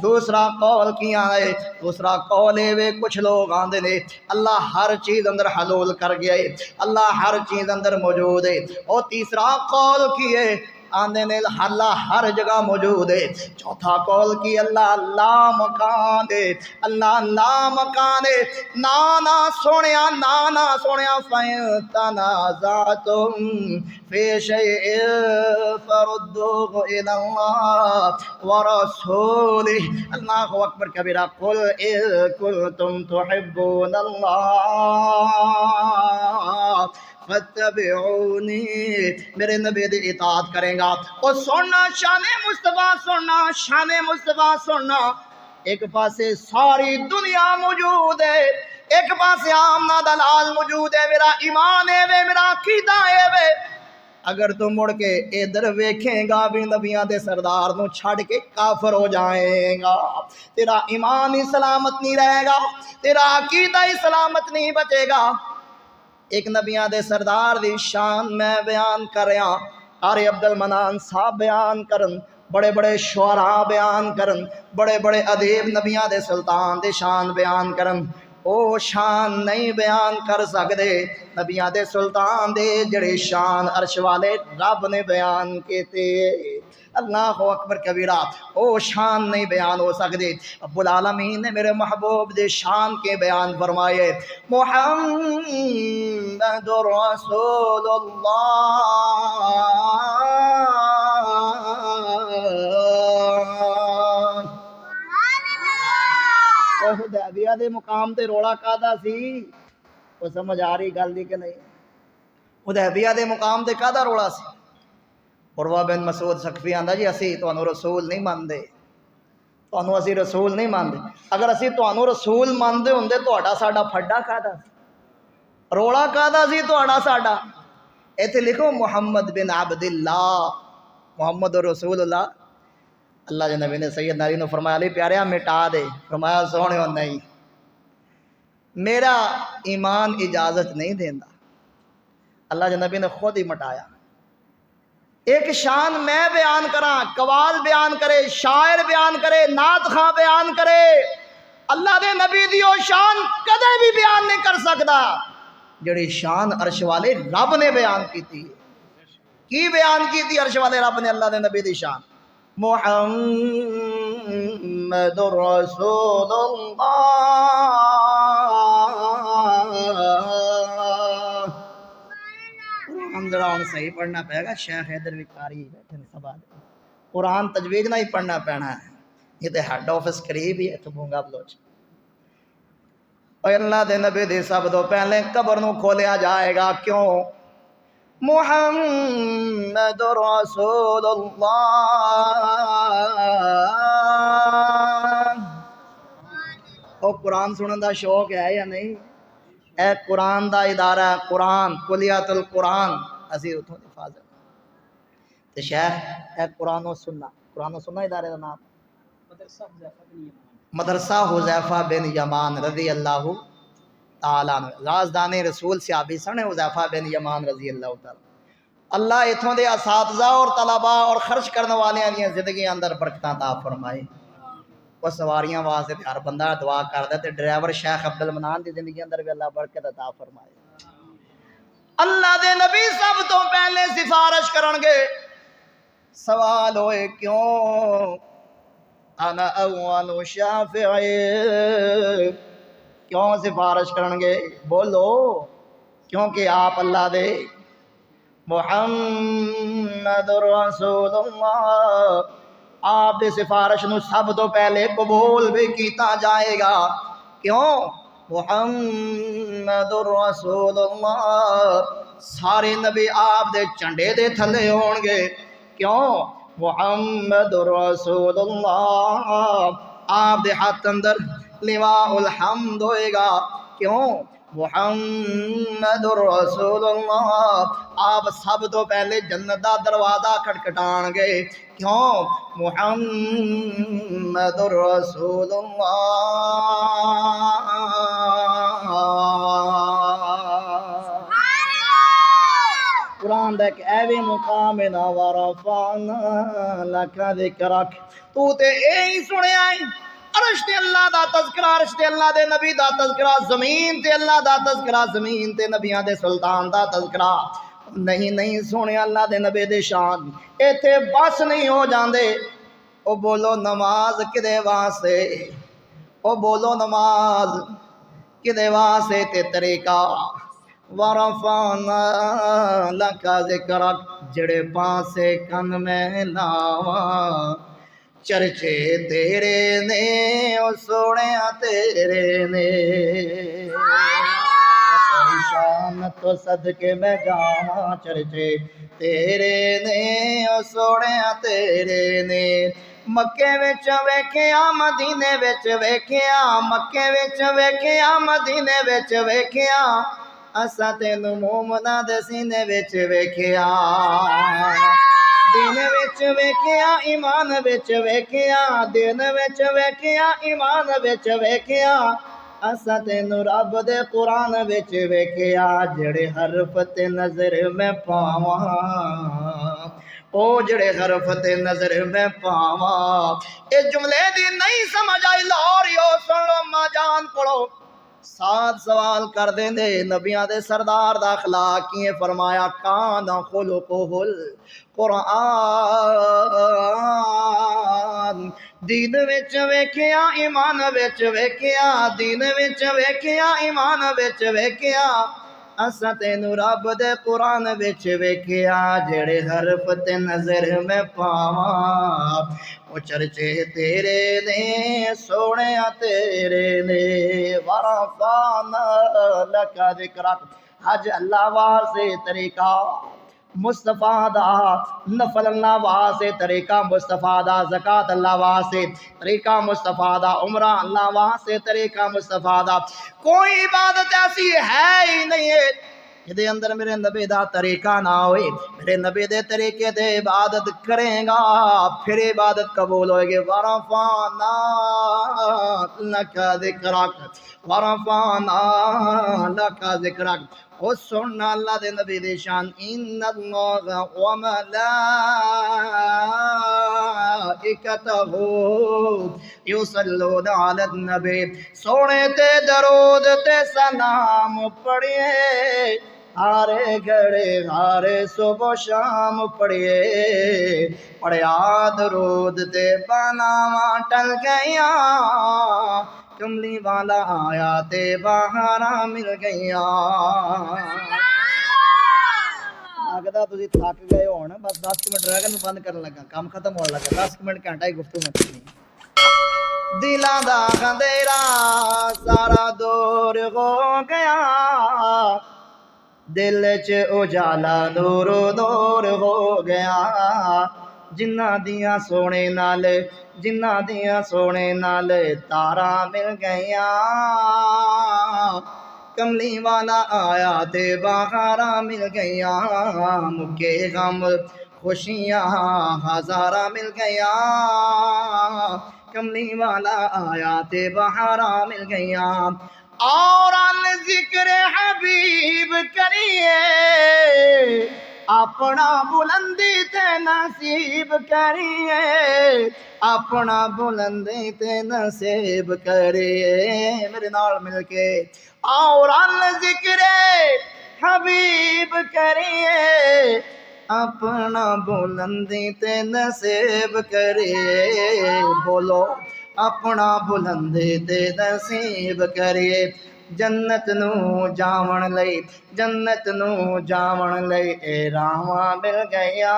دوسرا قول کیا ہے دوسرا قول ہے کچھ لوگ آندے نے اللہ ہر چیز اندر حلول کر گیا ہے اللہ ہر چیز اندر موجود ہے اور تیسرا قول کی ہے آندے نے اللہ ہر جگہ موجود ہے چوتھا قول کی اللہ لا مکان ہے اللہ لا مکان ہے نانا سونیا فَإِن تَنَازَعْتُمْ فِي شَيْءٍ فَرُدُّوهُ إِلَى اللَّهِ وَرَسُولِهِ اللہ اکبر کبیرہ قُلْ إِن كُنتُمْ تُحِبُّونَ اللَّهَ فَاتَّبِعُونِي میرے نبی دی اطاعت کریں گا اور سننا شان مصطفیٰ سننا ایک پاسے ساری دنیا موجود ہے ایک پاسے آمنا دلال موجود ہے میرا ایمان ہے وے میرا عقیدہ ہے وے اگر تو مڑ کے ادھر ویکھیں گا بھی نبیاں دے سردار نو چھڑ کے کافر ہو جائیں گا تیرا ایمان ہی سلامت نہیں رہے گا تیرا عقیدہ ہی سلامت نہیں بچے گا ایک نبیاں دے سردار دی شان میں بیان کر رہا قاری عبد المنان صاحب بیان کرن بڑے بڑے شعراء بیان کرن بڑے بڑے ادیب نبیاں دے سلطان دے شان بیان کرن او شان نہیں بیان کر سکدے نبیاں دے سلطان دے جڑے شان عرش والے رب نے بیان کیتے اللہ اکبر کبیرہ او شان نہیں بیان ہو سکتے رب العالمین نے میرے محبوب دے شان کے بیان فرمائے محمد رسول اللہ حدیبیہ دے مقام تے روڑا کادا سی وہ سمجھ آ رہی گل دی کہ نہیں حدیبیہ دے مقام تے کادا روڑا سی عروہ بن مسعود ثقفی آندا جی اسی تانوں رسول نہیں مانتے تانوں اسی رسول نہیں مانتے اگر اسی تانوں رسول مانتے ہوندے تہاڈا ساڈا پھڈا کادا روڑا کادا سی تہاڈا ساڈا ایتھے لکھو محمد بن عبد اللہ محمد رسول اللہ اللہ کے نبی نے سیدنا علی نے فرمایا علی پیاریا مٹا دے فرمایا سونےو نہیں میرا ایمان اجازت نہیں دیندا اللہ کے نبی نے خود ہی مٹایا ایک شان میں بیان کراں قوال بیان کرے شاعر بیان کرے نعت خواں بیان کرے اللہ دے نبی دی او شان کدے بھی بیان نہیں کر سکدا جڑی شان عرش والے رب نے بیان کیتی کی بیان کیتی عرش والے رب نے اللہ دے نبی دی شان محمد رسول اللہ قرآن صحیح پڑھنا پڑے گا شیخ حیدر وقاری بیٹھے سبا قرآن تجوید نہ ہی پڑھنا پینا ہے یہ تو ہیڈ آفس قریب ہی ہے تو بھونگا بلوچ اور اللہ دے نبی دے سب تو پہلے قبر نو کھولیا جائے گا کیوں محمد رسول اللہ۔ او قرآن سنن دا شوق ہے یا نہیں؟ اے قرآن دا ادارہ ہے، قرآن کلیات القرآن اسی اتھوں دی حفاظت تے شیخ اے قرآن و سننا ادارے دا نام مدرسہ حذیفہ بن یمان رضی اللہ تعالیٰ عنہ، رازدان رسول صحابی سن حذیفہ بن یمان رضی اللہ تعالیٰ۔ اللہ اتھوں دے اساتذہ اور طلباء اور خرچ کرنے والے دی زندگی اندر برکتاں عطا فرمائے۔ وہ سواریاں واسطے ہر بندہ دعا کردا تے ڈرائیور شیخ عبد المنان دی زندگی اندر بھی اللہ برکت عطا فرمائے۔ اللہ دے نبی سب تو پہلے سفارش کرن گے، سوال ہوئے کیوں؟ انا اول شافع، کیوں سفارش کرن گے؟ بولو کیونکہ آپ اللہ دے محمد رسول اللہ، آپ دے سفارش نو سب تو پہلے قبول بھی کیتا جائے گا۔ کیوں؟ محمد رسول اللہ، سارے نبی آپ دے چنڈے دے تھلے ہون گے۔ کیوں؟ محمد رسول اللہ، آپ دے ہاتھ اندر لواء الحمد ہوئے گا۔ کیوں؟ محمد رسول اللہ، آپ سب تو پہلے جنت دا دروازہ کھٹکھٹان گے۔ کیوں؟ محمد رسول اللہ۔ قرآن دا ایک ایویں مقام ہے نا، ورفعنا لک ذکرک، تو تے ہی سنیا ہے عرش تے اللہ دا تذکرہ، عرش تے اللہ دے نبی دا تذکرہ، زمین تے اللہ دا تذکرہ، زمین تے نبیاں دے سلطان دا تذکرہ۔ نہیں سونے اللہ دے نبی دے شان ایتھے بس نہیں ہو جاندے۔ او بولو نماز کدے واسطے؟ او بولو نماز کدے واسطے تے طریقہ؟ ورفعنا لک ذکرک، جڑے پاسے کن میں لاواں چرچے تیرے نے، او سوڑیا تیرے نے، شان تو صدقے میں جاواں چرچے تیرے نے، او سوڑیا تیرے نے۔ مکے وچ ویکھیا مدینے وچ ویکھیا، مکے وچ ویکھیا مدینے وچ ویکھیا، اساں تینوں مومناں دے سینے وچ ویکھیا، دین وچ ویکھیا ایمان وچ ویکھیا، دین وچ ویکھیا ایمان وچ ویکھیا، اساں تینوں رب دے قرآن وچ ویکھیا، جڑے حرف تے نظر میں پاواں، او جڑے حرف تے نظر میں پاواں۔ اس جملے دی نہیں سمجھ آئی لاہوریو سن لو ماں جان پڑھو۔ سات سوال کر دیں دے نبیاں دے سردار دا اخلاق کیے فرمایا، کان خلقہ القرآن، دین وچ ویکھیا ایمان وچ ویکھیا، دین وچ ویکھیا ایمان وچ ویکھیا، اساں تینوں رب دے قرآن وچ ویکھیا، جڑے حرف تے نظر میں پاواں، او چرچے تیرے نے، سوڑیا تیرے نے۔ ورفعنا لک ذکرک، حج اللہ واسطے طریقہ مصطفیٰ دا، نفل اللہ واسطے طریقہ مصطفیٰ دا، زکاة اللہ واسطے طریقہ مصطفیٰ دا، عمرہ اللہ واسطے طریقہ مصطفیٰ دا۔ کوئی عبادت ایسی ہے ہی نہیں ہے جدے اندر میرے نبی دا طریقہ نہ ہوئے۔ میرے نبی دے طریقے دے عبادت کریں گا پھر عبادت قبول ہوئے گی۔ ورفعنا لک ذکرک، ورفعنا لک ذکرک، او سننا اللہ دے نبی دے شان، ان اللہ و ملائکتہ یصلون علی النبی، سونے تے درود تے سلام پڑھئے، ہارے گھڑے ہارے صبح شام پڑھئے، پڑھیا درود تے بناواں ٹل گئیاں، کملی والا آیا تے بہاراں مل گئیاں۔ لگدا تسی تھک گئے ہون، بس 10 منٹ رہ گئے بند کرن لگا، کام ختم ہون لگا، 10 منٹ گھنٹہ ہی گفتگو میں کرنی۔ دلاں دا اندھیرا سارا دور ہو گیا، دل چ اجالا نور نور ہو گیا جنہ دیاں سونے نال جنہ دیاں سونے نال تارا مل گیا کملی والا آیا تے بہارا مل گیا مکے غم خوشیاں ہزارہ مل گیا کملی والا آیا تے بہارا مل گیا اور ذکر حبیب کریے اپنا بلندی تے نصیب کریے اپنا بلندی تے نصیب کریے میرے نال مل کے اور ذکر حبیب کریے اپنا بلندی تے نصیب کریے بولو اپنا بلندی تے نصیب کریے جنت نو جاون لئی جنت نو جاون لئی اے راواں مل گیا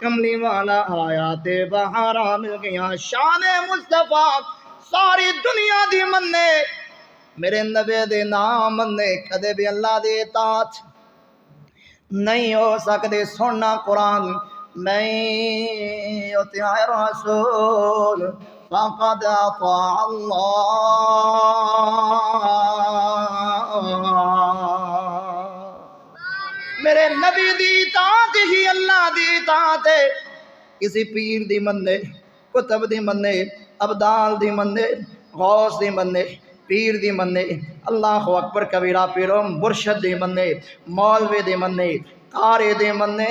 کملی والا آیا تے بہارا مل گیا شان مصطفیٰ ساری دنیا دی مننے میرے نبی دے نام مننے کدے بھی اللہ دے اطاعت نہیں ہو سکتے سننا قرآن نہیں اطیع رسول فقد اطاع اللہ میرے نبی دی اطاعت ہی اللہ دی اطاعت ہے کسی پیر دی مننے کتب دی مننے ابدال دی مننے غوث دی مننے پیر دی مننے اللہ اکبر کبیرہ پیروں مرشد دی مننے مولوی دی مننے قاری دی مننے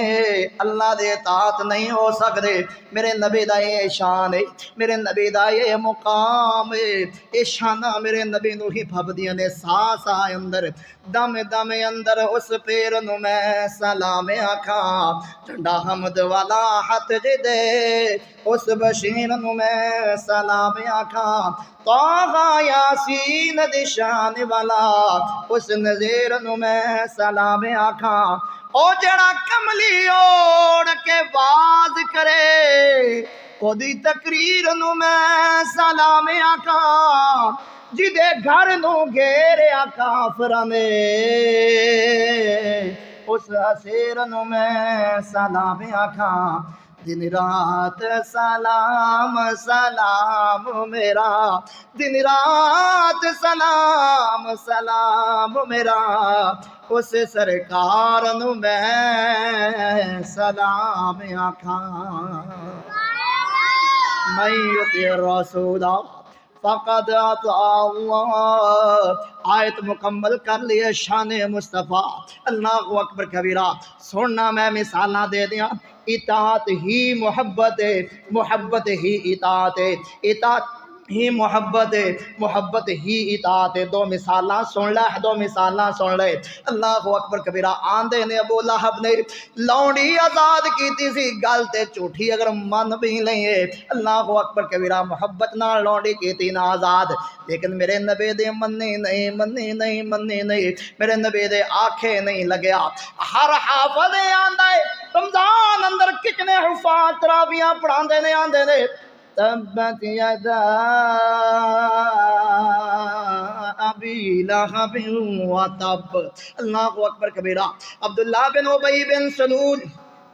اللہ دے اطاعت نہیں ہو سکتے میرے نبی دا یہ شان ہے میرے نبی دا یہ مقام ہے یہ شانہ میرے نبی نو ہی پھبدیاں نے ساس آئے اندر دم دم اندر اس پیر نو میں سلام آکھاں جھنڈا حمد والا ہاتھ جے دے اس بشیر نو میں سلام آکھاں طاغا یاسین دی شان والا اس نذیر نو میں سلام آکھاں او جڑا کملی اوڑ کے باز کرے او دی تقریر نو میں سلام آکھاں جدے گھر نو گھیریا کافراں نے اس اسیر نو میں سلام آکھاں دن رات سلام سلام میرا دن رات سلام سلام میرا اس سرکار نو میں سلام آکھاں میں یطیع الرسول فقد اطاع اللہ آیت مکمل کر لیے شان مصطفیٰ اللہ اکبر کبیرہ سننا میں مثالاں دے دیاں اطاعت ہی محبت ہے محبت ہی اطاعت ہے اطاعت ہی محبت ہے محبت ہی اطاعت ہے دو مثالاں سن لے دو مثالاں سن لے اللہ اکبر کبیرہ آندے نے ابو لہب نے لونڈی آزاد کیتی سی گل تے جھوٹھی اگر من بھی لئے اللہ اکبر کبیرہ محبت نہ لونڈی کیتی نہ آزاد لیکن میرے نبی دے منی نہیں میرے نبی دے آنکھیں نہیں لگیا ہر حافظ آندہ ہے رمضان اندر کتنے حفاظ تراویاں پڑھاندے نے آندے نے تبت یدا ابی لہب وتب اللہ اکبر کبیرہ عبداللہ بن ابی بن سلول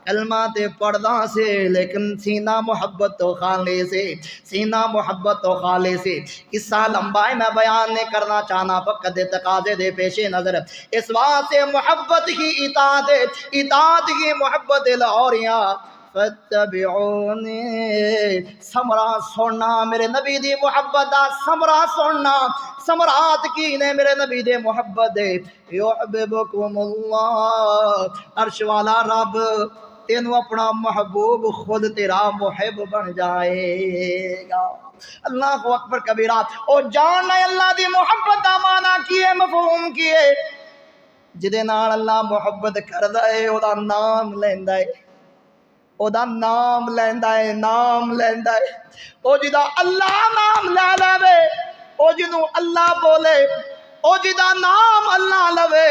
کلمات پڑھدا سے لیکن سینہ محبت تو خالی سے سینہ محبت تو خالی سے قصہ لمبا ہے میں بیان نہیں کرنا چاہنا فقط تقاضے دے پیش نظر اس واسطے محبت ہی اطاعت ہے اطاعت ہی محبت لاہوریاں فتبعونی سمرا سننا میرے نبی دی محبت دا سمرا سننا سمرات کی نے میرے نبی دے محبت دے یحببکم اللہ عرش والا رب تینو اپنا محبوب خود تیرا محب بن جائے گا اللہ اکبر کبیرہ او جاننا اللہ دی محبت دا معنی کیے مفہوم کیے جدے نال اللہ محبت کردہ ہے او دا نام لیندا ہے او دا نام لیندا ہے نام لیندا ہے او جدا اللہ نام لے لے او جنوں اللہ بولے او جدا نام اللہ لوے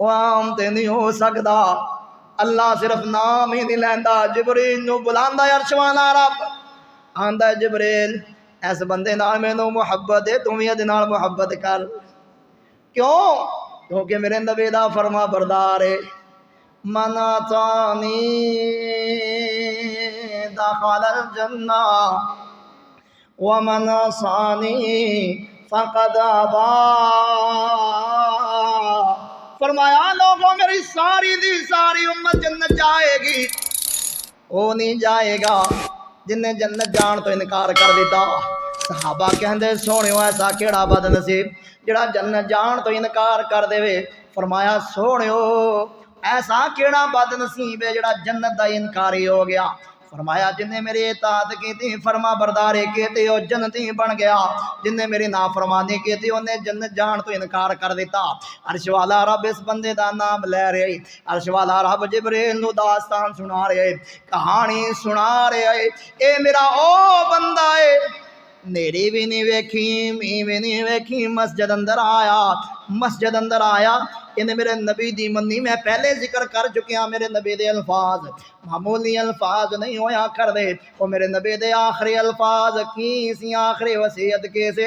او عام تے نہیں ہو سکدا اللہ صرف نام ہی نہیں لیندا جبریل نو بلاندا عرش والا رب آندا جبریل اس بندے نال مینوں محبت ہے تو بھی ادے نال محبت کر کیوں کیونکہ میرے نبی دا فرما بردار ہے من اطاعنی دخل الجنہ ومن عصانی فقد ابا۔ فرمایا لوگوں میری ساری دی ساری امت جنت جائے گی، وہ نہیں جائے گا جن نے جنت جان تو انکار کر دیتا۔ صحابہ کہندے سونیو ایسا کیڑا بد نصیب جڑا جنت جان تو انکار کر دے۔ فرمایا سونیو ایسا کیڑا بد نصیب ہے جڑا جنت دا انکاری ہو گیا۔ فرمایا جن نے میری اطاعت کی تھی فرما برداری کی تھی وہ جنتی بن گیا، جن نے میری نافرمانی کی تھی انہیں جنت جان تو انکار کر دیتا۔ عرش والا رب اس بندے دا نام لے رہے، عرش والا رب جبریل نو داستان سنا رہے، کہانی سنا رہے، اے میرا او بندہ ہے نیری بھی نہیں ویکھی می بھی نہیں ویکھی، مسجد اندر آیا انہیں میرے نبی دی منی۔ میں پہلے ذکر کر چکیا میرے نبی دے الفاظ معمولی الفاظ نہیں ہویا کر دے، وہ میرے نبی دے آخری الفاظ کی سی، آخری وصیت کے سے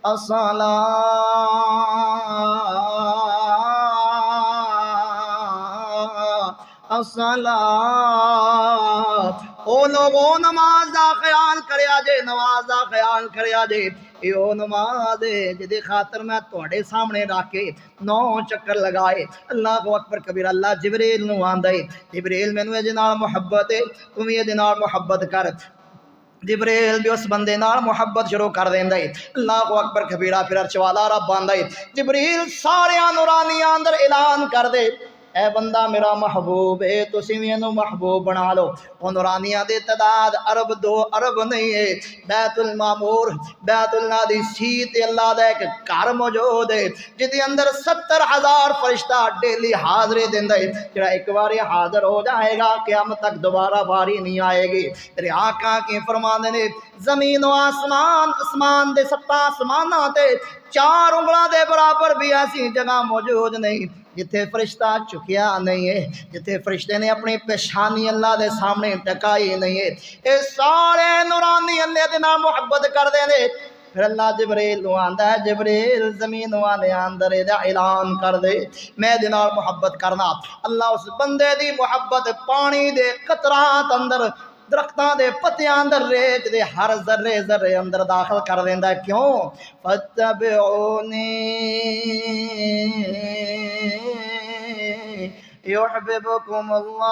الصلاۃ۔ او لوگوں نماز دا خیال کریا جے، نماز دا خیال کریا جے، یہ نماز ہے جدی خاطر میں تواڈے سامنے رکھ کے 9 چکر لگائے۔ اللہ اکبر کبیر۔ اللہ جبریل نو آندا ہے جبریل مینوں اے نال محبت ہے، تم اے نال محبت کر۔ جبریل بھی اس بندے نال محبت شروع کر دیندا ہے۔ اللہ اکبر کبیرہ۔ پھر عرش والا رب آندا ہے جبریل سارے نورانیاں اندر اعلان کر دے اے بندہ میرا محبوب ہے، تسی بھی اینو محبوب بنا لو۔ وہ نورانیاں دی تعداد ارب 2 ارب نہیں ہے۔ بیت المعمور بیت اللہ دی سیت اللہ دا ایک گھر موجود ہے جدی اندر 70,000 فرشتہ ڈیلی حاضری دیندا ہے، جڑا ایک باری حاضر ہو جائے گا قیامت تک دوبارہ باری نہیں آئے گی۔ تیرے آقا کی فرماندے نے زمین و آسمان دے 7 آسماناں تے 4 انگلاں دے برابر بھی ایسی جگہ موجود نہیں جتھے فرشتہ چکیا نہیں ہے، جتھے فرشتے نے اپنی پیشانی اللہ دے سامنے ٹکائی نہیں ہے۔ اے سارے نورانی اللہ دے نال محبت کر دے نے۔ پھر اللہ جبریل نو آندا ہے جبریل زمین والے اندر دا اعلان کر دے میں دے نال محبت کرنا۔ اللہ اس بندے دی محبت پانی دے قطرات اندر، درختاں دے پتیاں اندر، ریت دے ہر ذرے ذرے اندر داخل کر دیندا ہے۔ کیوں؟ فتبعونی یحببکم اللہ۔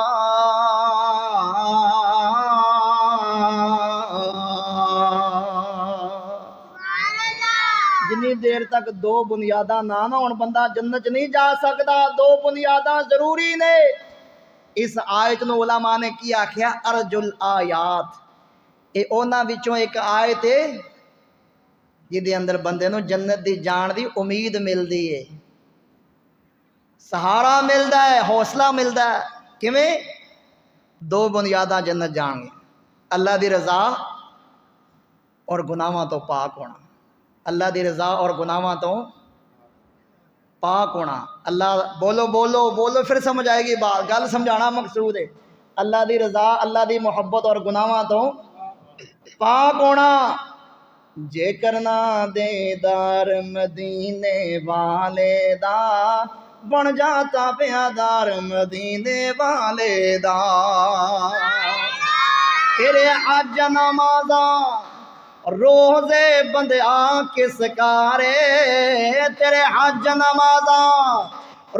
جنی دیر تک 2 بنیاداں نہ ہون بندہ جنت نہیں جا سکدا۔ 2 بنیاداں ضروری نے۔ اس آیت نو علماء نے کی آکھیا ارج الآیات، اے اونا وچوں ایک آیت ہے جدے اندر بندے نو جنت دی جان دی امید ملدی ہے، سہارا ملدا ہے، حوصلہ ملدا ہے۔ کیویں؟ 2 بنیاداں جنت جان گے، اللہ دی رضا اور گناہاں تو پاک ہونا۔ اللہ دی رضا اور گناہاں تو پاک ہونا۔ اللہ بولو بولو بولو پھر سمجھ آئے گی بات، گل سمجھانا مقصود ہے۔ اللہ دی رضا، اللہ دی محبت اور گناہاں تو پاک ہونا۔ جے کرنا دیدار مدینے والے دا بن جاتا پیادار مدینے والے دا۔ تیرے حج نمازاں روزے بندیا کس کارے، تیرے حج نمازاں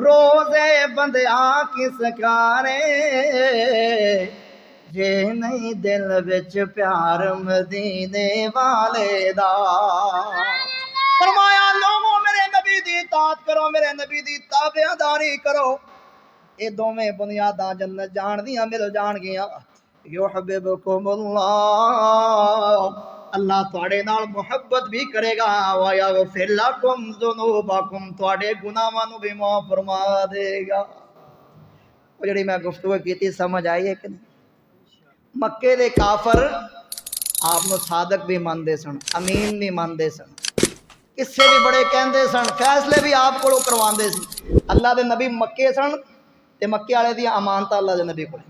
روزے بندیا کس کارے، جے نہیں دل وچ پیار مدینے والے دا۔ فرمایا لوگوں میرے نبی دی اطاعت کرو، میرے نبی دی تابعداری کرو، اے دوویں بنیاداں جنت جان دیاں مل جان گیاں۔ یحببکم اللہ، اللہ تواڈے نال محبت بھی کرے گا، ویغفر لکم ذنوبکم، تواڈے گناہاں نو بھی معاف فرما دے گا۔ وہ جڑی میں گفتگو کیتی سمجھ آئی ہے کہ نہیں؟ مکے دے کافر آپ نو صادق بھی ماندے سن، امین بھی ماندے سن، قصے بھی بڑے کہندے سن، فیصلے بھی آپ کو کرواندے سی۔ اللہ دے نبی مکے سن تے مکے والے دی امانت اللہ دے نبی کول۔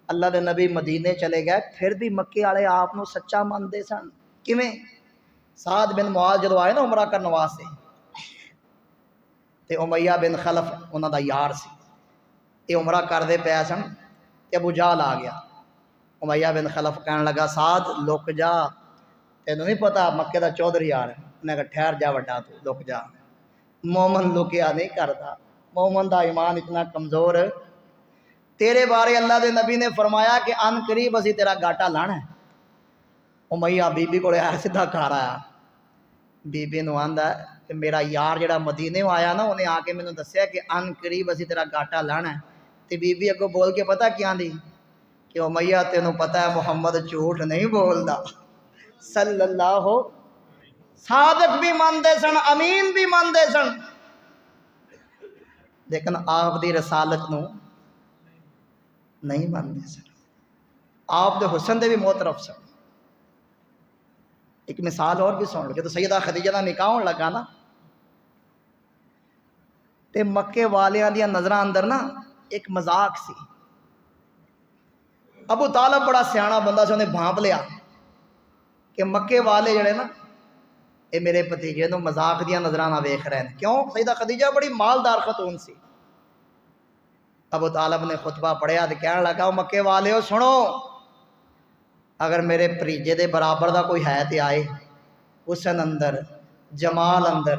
اللہ دے نبی مدینے چلے گئے پھر بھی مکے والے آپ نو سچا ماندے سن۔ کیویں؟ سعد بن معاذ جدو آئے نا عمرہ کرن واسطے
تے امیہ بن خلف انہاں دا یار سی، یہ عمرہ کردے پیا سن تے ابو جہل آ گیا۔ امیہ بن خلف کہن لگا سعد لک جا، تینوں نہیں پتا مکے دا چودھری آ رہا ہے۔ انہیں کہا ٹھہر جا وڈا تو لک جا۔ مومن لکیا نہیں کرتا، مومن دا ایمان اتنا کمزور ہے۔ تیرے بارے اللہ دے نبی نے فرمایا کہ ان قریب اسی تیرا گاٹا لانا ہے۔ امیہ بی بی کو آیا سیدھا گھر آیا، بی بی نو آندا ہے کہ میرا یار جڑا مدینے آیا نا انہیں آ کے مینوں دسیا کہ ان قریب اسی تیرا گاٹا لانا ہے۔ تے بی بی اگوں بول کے پتہ کیا دی کہ امیہ تینوں پتہ ہے محمد جھوٹ نہیں بولدا صلی اللہ، صادق بھی مانتے سن، امین بھی مانتے سن، لیکن آپ دی رسالت نو نہیں مانتے سن، آپ دے حسن دے بھی معترف سن۔ ایک مثال اور بھی سن لو، جدو سیدہ خدیجہ دا نکاح ہون لگا نا تے مکے والیاں دیاں نظراں اندر نا ایک مذاق سی۔ ابو طالب بڑا سیاںا بندہ سی، انہیں بھانپ لیا کہ مکے والے جڑے نا اے میرے بھتیجے نو مذاق دیاں نظراں نہ ویکھ رہے ہیں۔ کیوں؟ سیدہ خدیجہ بڑی مالدار خاتون سی۔ ابو طالب نے خطبہ پڑھیا تے کہنے لگا او مکے والے ہو سنو، اگر میرے پریجے دے برابر دا کوئی ہے تے آئے، حسن اندر، جمال اندر،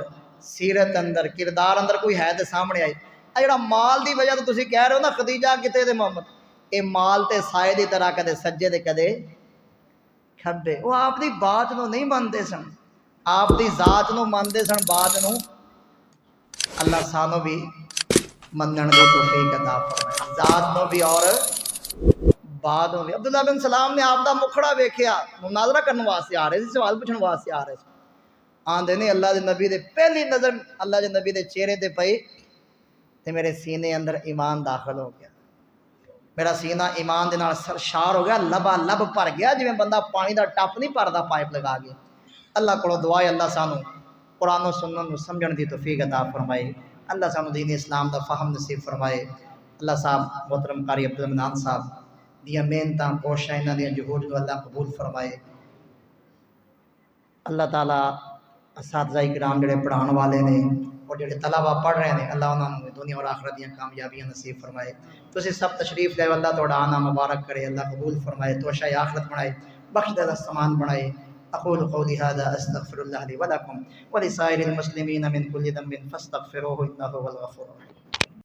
سیرت اندر، کردار اندر کوئی ہے تے سامنے آئے۔ اے جڑا مال دی وجہ تو تسی کہہ رہے ہو نا خدیجہ کتے تے محمد، اے مال تے سائے دی طرح کدے سجے تے کدے کھبے۔ وہ آپ دی بات نو نہیں مانتے سن، آپ دی ذات نو مانتے سن، بات نو۔ اللہ سانو بھی منن دی توفیق عطا فرمائے، ذات نو بھی اور بات نو بھی۔ عبداللہ بن سلام نے آپ دا مکھڑا ویکھیا، مناظرہ کرنے واسطے آ رہے سی، سوال پوچھنے واسطے آ رہے سی۔ آندے نے اللہ دے نبی دے پہلی نظر اللہ دے نبی دے چہرے تے پئی تے میرے سینے اندر ایمان داخل ہو گیا، میرا سینہ ایمان دے نال سرشار ہو گیا، لبا لب بھر گیا، جویں بندہ پانی دا ٹپ نہیں بھردا پائپ لگا کے۔ اللہ کو دعا ہے اللہ سانو قرآن و سنت نو سمجھن دی توفیق عطا فرمائے، اللہ سانو دین اسلام دا فہم نصیب فرمائے۔ اللہ صاحب محترم قاری عبدالمنان صاحب دیاں محنتاں کوششاں انہاں دیاں جہود نو اللہ قبول فرمائے۔ اللہ تعالیٰ اساتذہ کرام جڑے پڑھان والے نے اور جڑے طلبہ پڑھ رہے ہیں، اللہ انہاں نوں دنیا اور آخرت دیاں کامیابیاں نصیب فرمائے۔ تسی سب تشریف لے، اللہ تہاڈا آنا مبارک کرے، اللہ قبول فرمائے، توشہ آخرت بنائے، بخش دے سامان بنائے۔ اقول قولی هذا استغفر الله لي ولكم ولسائر المسلمين من كل ذنب فاستغفروه انه هو الغفور الرحيم۔